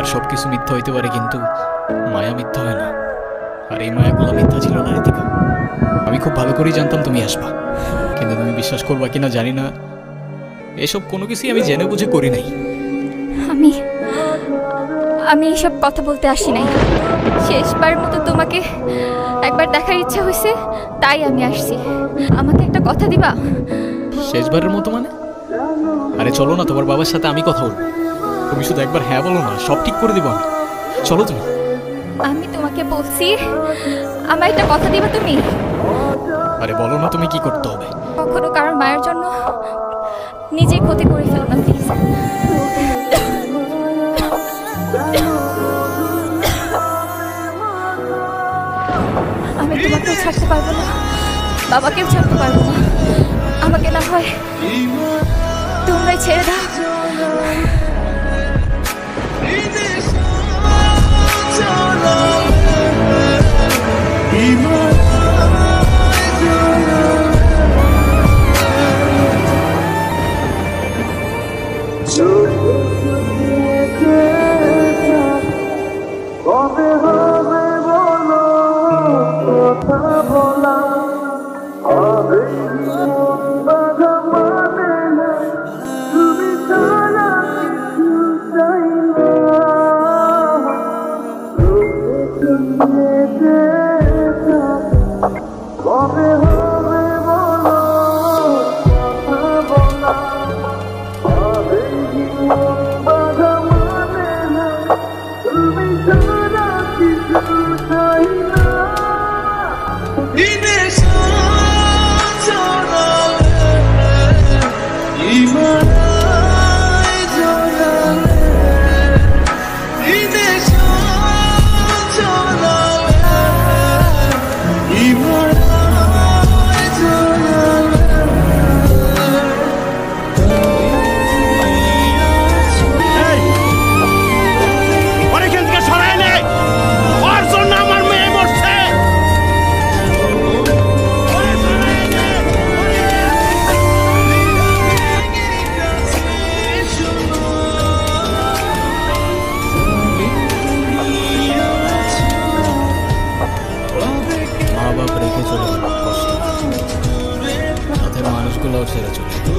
আর সবকিছু মিথ্যা হইতে পারে, কিন্তু মায়া মিথ্যা হয় না। আর এই মায়াগুলো মিথ্যা ছিল না ঋতিকা। আমি খুব ভালো করেই জানতাম তুমি আসবা, কিন্তু তুমি বিশ্বাস করবা কিনা জানি না, এসব কোনো কিছুই আমি জেনে বুঝে করি নাই। আমি আমি এসব কথা বলতে আসি নাই। শেষবারের মতো তোমাকে একবার দেখার ইচ্ছা হয়েছে, তাই আমি আসছি। আমাকে একটা কথা দিবা? শেষবারের মতো মানে? আরে চলো না, তোমার বাবার সাথে আমি কথা বলবো। তুমি শুধু একবার হ্যাঁ বলো না, সব ঠিক করে দিব আমি। চলো তুমি। আমি তোমাকে বলছি, আমার একটা কথা দিবা তুমি? আরে বলো না তুমি কি করতে হবে। কখনো কারোর মায়ের জন্য নিজে ক্ষতি করে ফেলো না প্লিজ। আমি তোমাকেও ছাড়তে পারবো না, বাবাকেও ছাড়তে পারবো না। আমাকে না হয় তোমরাই ছেড়ে দাও। মানুষগুলো ছেড়ে চলে